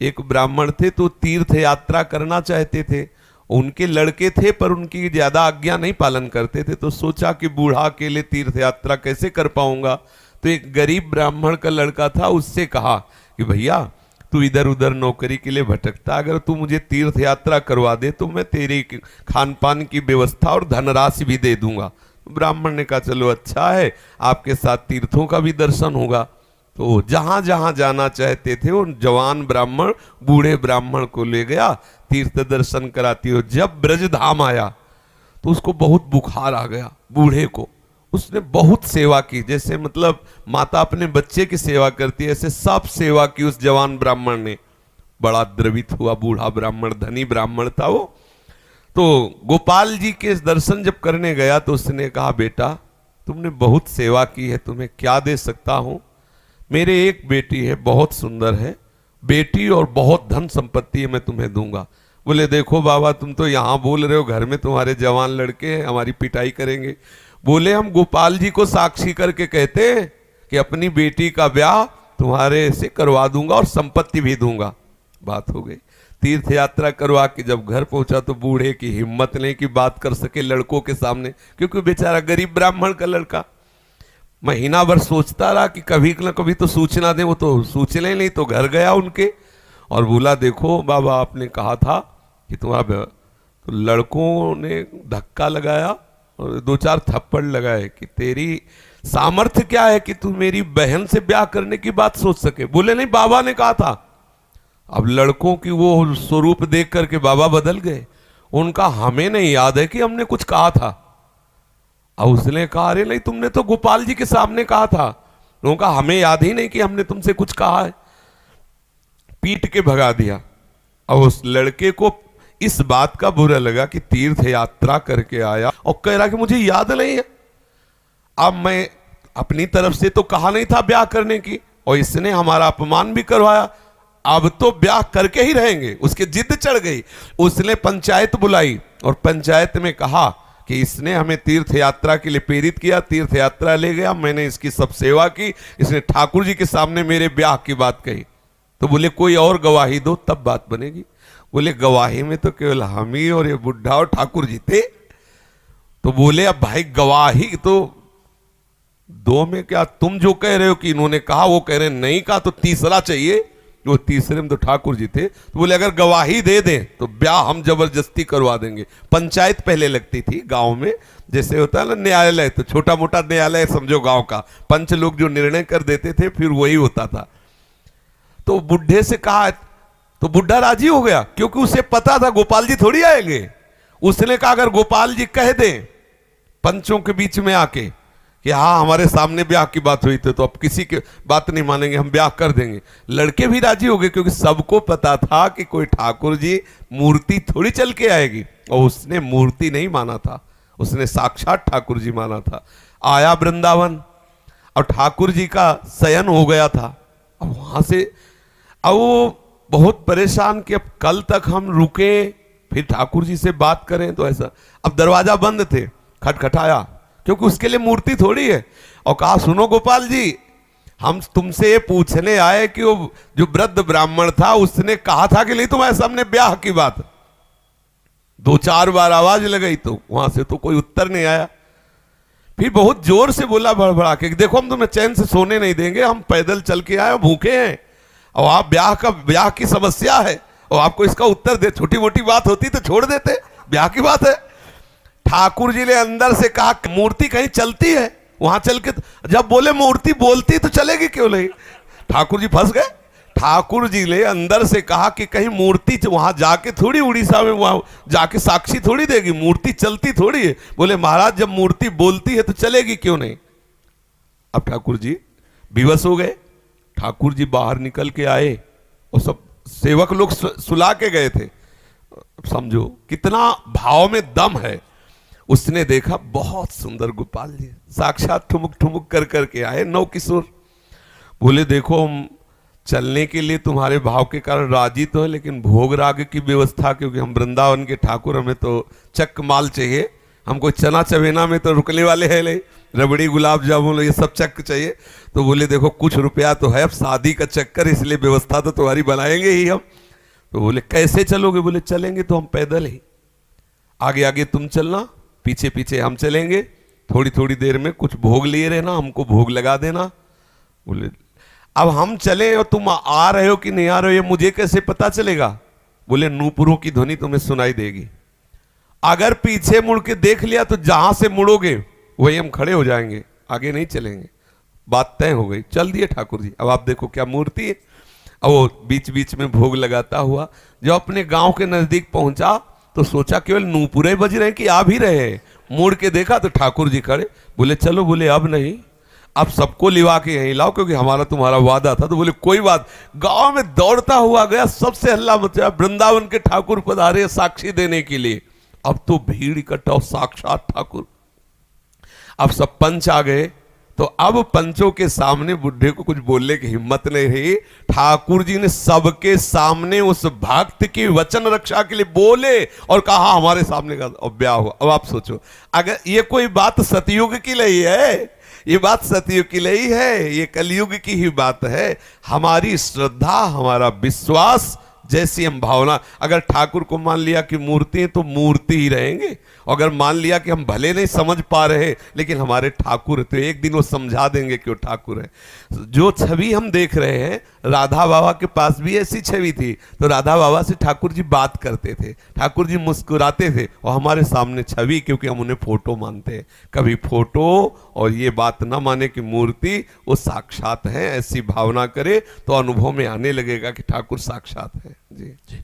एक ब्राह्मण थे तो तीर्थ यात्रा करना चाहते थे। उनके लड़के थे पर उनकी ज्यादा आज्ञा नहीं पालन करते थे, तो सोचा कि बूढ़ा अकेले तीर्थ यात्रा कैसे कर पाऊंगा। तो एक गरीब ब्राह्मण का लड़का था, उससे कहा कि भैया तू इधर उधर नौकरी के लिए भटकता, अगर तू मुझे तीर्थ यात्रा करवा दे तो मैं तेरी खान पान की व्यवस्था और धनराशि भी दे दूंगा। ब्राह्मण ने कहा चलो अच्छा है, आपके साथ तीर्थों का भी दर्शन होगा। तो जहां जहां जाना चाहते थे वो जवान ब्राह्मण बूढ़े ब्राह्मण को ले गया, तीर्थ दर्शन कराती हो। जब ब्रजधाम आया तो उसको बहुत बुखार आ गया बूढ़े को। उसने बहुत सेवा की, जैसे मतलब माता अपने बच्चे की सेवा करती है, ऐसे सब सेवा की उस जवान ब्राह्मण ने। बड़ा द्रवित हुआ बूढ़ा ब्राह्मण, धनी ब्राह्मण था वो। तो गोपाल जी के दर्शन जब करने गया तो उसने कहा बेटा तुमने बहुत सेवा की है, तुम्हें क्या दे सकता हूं। मेरे एक बेटी है, बहुत सुंदर है बेटी और बहुत धन संपत्ति है, मैं तुम्हें दूंगा। बोले देखो बाबा तुम तो यहाँ बोल रहे हो, घर में तुम्हारे जवान लड़के हैं, हमारी पिटाई करेंगे। बोले हम गोपाल जी को साक्षी करके कहते हैं कि अपनी बेटी का ब्याह तुम्हारे से करवा दूंगा और संपत्ति भी दूंगा। बात हो गई। तीर्थ यात्रा करवा के जब घर पहुंचा तो बूढ़े की हिम्मत नहीं कि बात कर सके लड़कों के सामने, क्योंकि बेचारा गरीब ब्राह्मण का लड़का। महीना भर सोचता रहा कि कभी न कभी तो सूचना दे, वो तो सूचना ही नहीं। तो घर गया उनके और बोला देखो बाबा आपने कहा था कि तुम्हारा, तो लड़कों ने धक्का लगाया और दो चार थप्पड़ लगाए कि तेरी सामर्थ्य क्या है कि तू मेरी बहन से ब्याह करने की बात सोच सके। बोले नहीं बाबा ने कहा था। अब लड़कों की वो स्वरूप देख करके बाबा बदल गए। उनका हमें नहीं याद है कि हमने कुछ कहा था। अब उसने कहा अरे नहीं तुमने तो गोपाल जी के सामने कहा था। उनका हमें याद ही नहीं कि हमने तुमसे कुछ कहा है। पीट के भगा दिया। अब उस लड़के को इस बात का बुरा लगा कि तीर्थ यात्रा करके आया और कह रहा कि मुझे याद नहीं है। अब मैं अपनी तरफ से तो कहा नहीं था ब्याह करने की, और इसने हमारा अपमान भी करवाया, अब तो ब्याह करके ही रहेंगे। उसके जिद चढ़ गई। उसने पंचायत बुलाई और पंचायत में कहा कि इसने हमें तीर्थ यात्रा के लिए प्रेरित किया, तीर्थ यात्रा ले गया, मैंने इसकी सब सेवा की, इसने ठाकुर जी के सामने मेरे ब्याह की बात कही। तो बोले कोई और गवाही दो तब बात बनेगी। बोले गवाही में तो केवल हम ही और ये बुढ़ा और ठाकुर जी थे। तो बोले अब भाई गवाही तो दो में क्या, तुम जो कह रहे हो कि इन्होंने कहा वो कह रहे नहीं कहा, तो तीसरा चाहिए। वो तीसरे में तो ठाकुर जी थे। तो बोले अगर गवाही दे दें तो ब्याह हम जबरदस्ती करवा देंगे। पंचायत पहले लगती थी गांव में, जैसे होता है ना न्यायालय, तो छोटा मोटा न्यायालय समझो गांव का। पंच लोग जो निर्णय कर देते थे फिर वही होता था। तो बुढ़े से कहा तो बुढ़ा राजी हो गया, क्योंकि उसे पता था गोपाल जी थोड़ी आएंगे। उसने कहा अगर गोपाल जी कह दें पंचों के बीच में आके कि हाँ हमारे सामने ब्याह की बात हुई थी, तो अब किसी की बात नहीं मानेंगे, हम ब्याह कर देंगे। लड़के भी राजी हो गए, क्योंकि सबको पता था कि कोई ठाकुर जी मूर्ति थोड़ी चल के आएगी। और उसने मूर्ति नहीं माना था, उसने साक्षात ठाकुर जी माना था। आया वृंदावन और ठाकुर जी का शयन हो गया था। अब वहां से अब वो बहुत परेशान कि अब कल तक हम रुके फिर ठाकुर जी से बात करें, तो ऐसा। अब दरवाजा बंद थे, खटखटाया, क्योंकि उसके लिए मूर्ति थोड़ी है। और कहा सुनो गोपाल जी, हम तुमसे ये पूछने आए कि वो जो वृद्ध ब्राह्मण था उसने कहा था कि नहीं तुम्हारे सामने ब्याह की बात। दो चार बार आवाज लगाई तो वहां से तो कोई उत्तर नहीं आया। फिर बहुत जोर से बोला भड़बड़ा के, देखो हम तुम्हें चैन से सोने नहीं देंगे, हम पैदल चल के आए, भूखे हैं, और आप ब्याह की समस्या है और आपको इसका उत्तर दे। छोटी मोटी बात होती तो छोड़ देते, ब्याह की बात है। ठाकुर जी ने अंदर से कहा मूर्ति कहीं चलती है वहां चल के, जब बोले मूर्ति बोलती तो चलेगी क्यों नहीं। ठाकुर जी फंस गए। ठाकुर जी ने अंदर से कहा कि कहीं मूर्ति वहां जाके थोड़ी उड़ीसा में वहां जाके साक्षी थोड़ी देगी, मूर्ति चलती थोड़ी है। बोले महाराज जब मूर्ति बोलती है तो चलेगी क्यों नहीं। अब ठाकुर जी विवश हो गए। ठाकुर जी बाहर निकल के आए और सब सेवक लोग सुला के गए थे। समझो कितना भाव में दम है। उसने देखा बहुत सुंदर गोपाल जी साक्षात ठुमुक ठुमुक कर करके आए, नौ किशोर। बोले देखो हम चलने के लिए तुम्हारे भाव के कारण राजी तो है, लेकिन भोग राग की व्यवस्था, क्योंकि हम वृंदावन के ठाकुर, हमें तो चक माल चाहिए, हमको चना चवेना में तो रुकने वाले हैं नहीं। रबड़ी गुलाब जामुन ये सब चक्कर चाहिए। तो बोले देखो कुछ रुपया तो है, अब शादी का चक्कर, इसलिए व्यवस्था तो तुम्हारी बनाएंगे ही हम। तो बोले कैसे चलोगे? बोले चलेंगे तो हम पैदल ही, आगे आगे तुम चलना, पीछे पीछे हम चलेंगे, थोड़ी थोड़ी देर में कुछ भोग लिए रहना, हमको भोग लगा देना। बोले अब हम चले और तुम आ रहे हो कि नहीं आ रहे हो ये मुझे कैसे पता चलेगा? बोले नूपुरों की ध्वनि तुम्हें सुनाई देगी, अगर पीछे मुड़ के देख लिया तो जहां से मुड़ोगे वही हम खड़े हो जाएंगे, आगे नहीं चलेंगे। बात तय हो गई, चल दिए ठाकुर जी। अब आप देखो क्या मूर्ति है। अब वो बीच बीच में भोग लगाता हुआ जब अपने गांव के नजदीक पहुंचा तो सोचा केवल नूपुरे बज रहे हैं कि आ भी रहे हैं। मुड़ के देखा तो ठाकुर जी खड़े। बोले चलो, बोले अब नहीं, अब सबको लिवा के यहीं लाओ क्योंकि हमारा तुम्हारा वादा था। तो बोले कोई बात। गांव में दौड़ता हुआ गया, सबसे हल्ला मचा, वृंदावन के ठाकुर पधारे साक्षी देने के लिए। अब तो भीड़ इकट्ठा हो, साक्षात ठाकुर। अब सब पंच आ गए, तो अब पंचों के सामने बुढ़े को कुछ बोलने की हिम्मत नहीं रही। ठाकुर जी ने सबके सामने उस भक्त की वचन रक्षा के लिए बोले और कहा हमारे सामने का ब्याह हुआ। अब आप सोचो, अगर ये कोई बात सतयुग की नहीं है, ये बात सतयुग की नहीं है, ये कलयुग की ही बात है। हमारी श्रद्धा, हमारा विश्वास, जैसी हम भावना, अगर ठाकुर को मान लिया कि मूर्ति है तो मूर्ति ही रहेंगे, अगर मान लिया कि हम भले नहीं समझ पा रहे लेकिन हमारे ठाकुर है तो एक दिन वो समझा देंगे कि वो ठाकुर है। जो छवि हम देख रहे हैं, राधा बाबा के पास भी ऐसी छवि थी। तो राधा बाबा से ठाकुर जी बात करते थे, ठाकुर जी मुस्कुराते थे, और हमारे सामने छवि, क्योंकि हम उन्हें फोटो मानते हैं। कभी फोटो और ये बात ना माने कि मूर्ति वो साक्षात है, ऐसी भावना करे तो अनुभव में आने लगेगा कि ठाकुर साक्षात है। जी।